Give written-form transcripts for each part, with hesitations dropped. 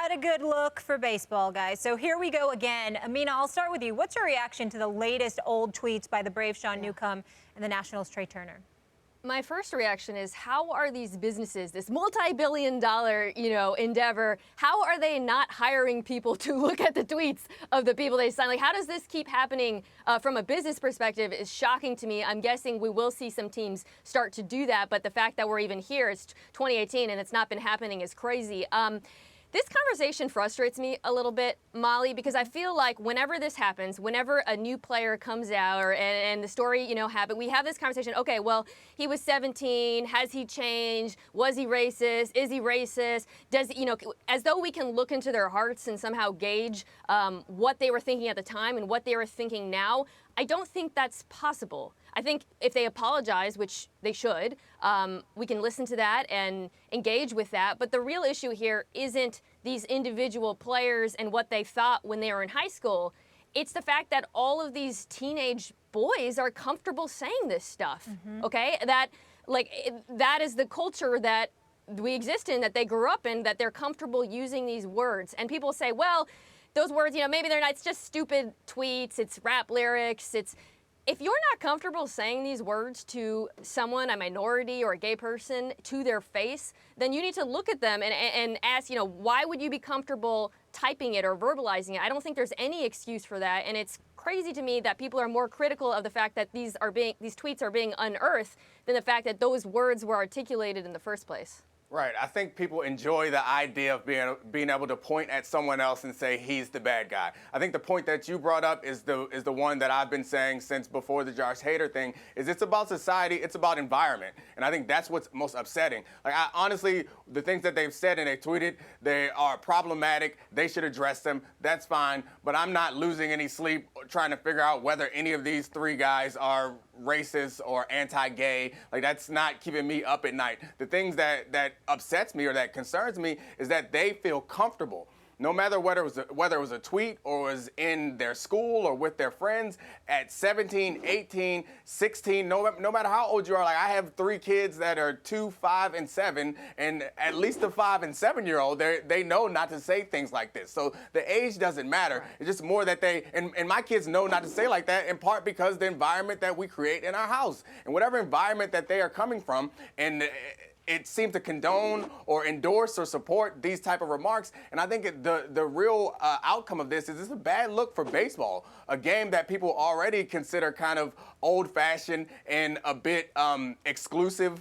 not a good look for baseball, guys. So here we go again. Mina, I'll start with you. What's your reaction to the latest old tweets by the Braves' Sean Newcomb and the Nationals' Trea Turner? My first reaction is, how are these businesses, this multi-billion-dollar, endeavor, how are they not hiring people to look at the tweets of the people they sign? Like, how does this keep happening from a business perspective is shocking to me. I'm guessing we will see some teams start to do that, but the fact that we're even here, it's 2018, and it's not been happening is crazy. This conversation frustrates me a little bit, Molly, because I feel like whenever this happens, whenever a new player comes out and the story, happened, we have this conversation. Okay, well, he was 17. Has he changed? Was he racist? Is he racist? Does, as though we can look into their hearts and somehow gauge what they were thinking at the time and what they were thinking now. I don't think that's possible. I think if they apologize, which they should, we can listen to that and engage with that. But the real issue here isn't these individual players and what they thought when they were in high school. It's the fact that all of these teenage boys are comfortable saying this stuff, okay? That is the culture that we exist in, that they grew up in, that they're comfortable using these words. And people say, well, those words, maybe they're not, it's just stupid tweets, it's rap lyrics, if you're not comfortable saying these words to someone, a minority or a gay person, to their face, then you need to look at them and ask, why would you be comfortable typing it or verbalizing it? I don't think there's any excuse for that, and it's crazy to me that people are more critical of the fact that these tweets are being unearthed than the fact that those words were articulated in the first place. Right. I think people enjoy the idea of being able to point at someone else and say he's the bad guy. I think the point that you brought up is the one that I've been saying since before the Josh Hader thing. Is it's about society, it's about environment, and I think that's what's most upsetting. Like, honestly, the things that they've said and they tweeted, they are problematic. They should address them. That's fine. But I'm not losing any sleep trying to figure out whether any of these three guys are racist or anti-gay. Like, that's not keeping me up at night. The things that upsets me or that concerns me is that they feel comfortable. No matter whether it was a tweet or was in their school or with their friends at 17, 18, 16, no matter how old you are. Like, I have 3 kids that are 2, 5, and 7, and at least the 5 and 7-year-old, they know not to say things like this. So the age doesn't matter. It's just more that and my kids know not to say like that, in part because the environment that we create in our house. And whatever environment that they are coming from, and it seems to condone or endorse or support these type of remarks. And I think the real outcome of this is it's a bad look for baseball, a game that people already consider kind of old-fashioned and a bit exclusive.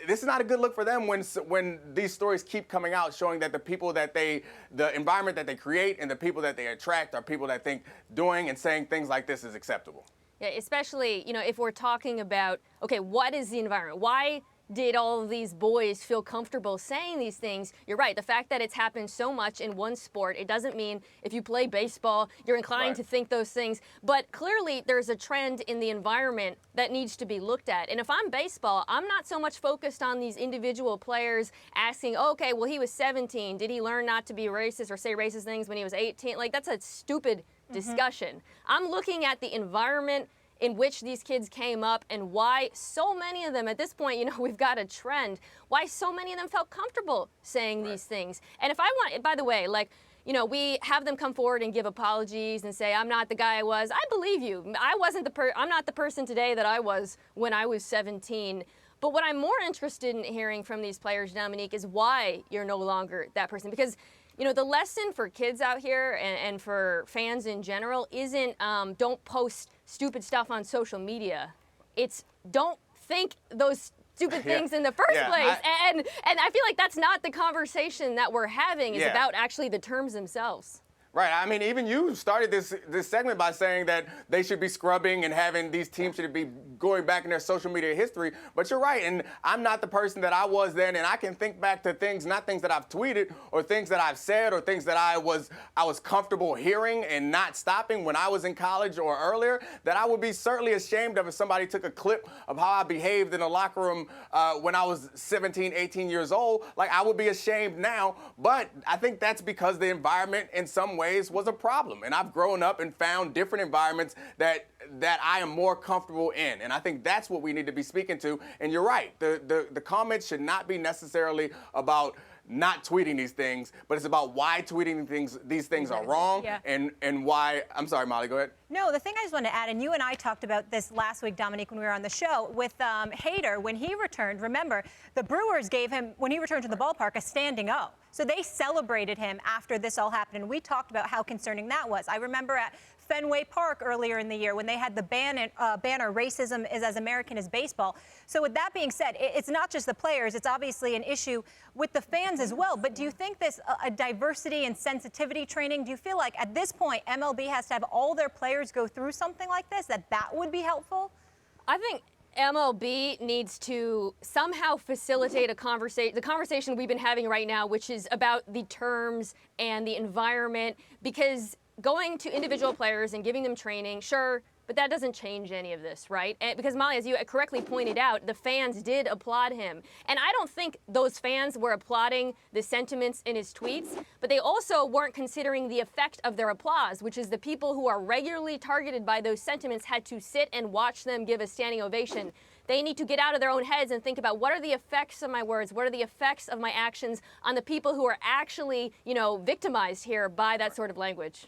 This is not a good look for them when these stories keep coming out showing that the environment that they create and the people that they attract are people that think doing and saying things like this is acceptable. Yeah, especially, if we're talking about, okay, what is the environment? Why did all of these boys feel comfortable saying these things? You're right. The fact that it's happened so much in one sport, it doesn't mean if you play baseball, you're inclined to think those things. But clearly, there's a trend in the environment that needs to be looked at. And if I'm baseball, I'm not so much focused on these individual players asking, okay, well, he was 17. Did he learn not to be racist or say racist things when he was 18? Like, that's a stupid discussion. I'm looking at the environment in which these kids came up and why so many of them, at this point, we've got a trend, why so many of them felt comfortable saying these things. And if I want, by the way, we have them come forward and give apologies and say, I'm not the guy I was. I believe you. I'm not the person today that I was when I was 17. But what I'm more interested in hearing from these players, Domonique, is why you're no longer that person. Because the lesson for kids out here and for fans in general isn't don't post stupid stuff on social media. It's don't think those stupid things in the first place. And I feel like that's not the conversation that we're having. It's about actually the terms themselves. Right. I mean, even you started this segment by saying that they should be scrubbing and having these teams should be going back in their social media history. But you're right. And I'm not the person that I was then. And I can think back to things, not things that I've tweeted or things that I've said or things that I was comfortable hearing and not stopping when I was in college or earlier, that I would be certainly ashamed of if somebody took a clip of how I behaved in the locker room when I was 17, 18 years old. Like, I would be ashamed now. But I think that's because the environment in some ways was a problem. And I've grown up and found different environments that I am more comfortable in. And I think that's what we need to be speaking to. And you're right. The comments should not be necessarily about not tweeting these things, but it's about why tweeting these things are wrong, Yeah. and why. I'm sorry, Molly, go ahead. No, the thing I just wanted to add, and you and I talked about this last week, Domonique, when we were on the show, with Hader, when he returned, remember, the Brewers gave him, when he returned to the ballpark, a standing O. So they celebrated him after this all happened, and we talked about how concerning that was. I remember at Fenway Park earlier in the year when they had the banner, racism is as American as baseball. So with that being said, it's not just the players, it's obviously an issue with the fans as well. But do you think this a diversity and sensitivity training, do you feel like at this point MLB has to have all their players go through something like this, that would be helpful? I think MLB needs to somehow facilitate the conversation we've been having right now, which is about the terms and the environment, because going to individual players and giving them training, sure, but that doesn't change any of this, right? And because Molly, as you correctly pointed out, the fans did applaud him. And I don't think those fans were applauding the sentiments in his tweets, but they also weren't considering the effect of their applause, which is the people who are regularly targeted by those sentiments had to sit and watch them give a standing ovation. They need to get out of their own heads and think about what are the effects of my words, what are the effects of my actions on the people who are actually, victimized here by that sort of language.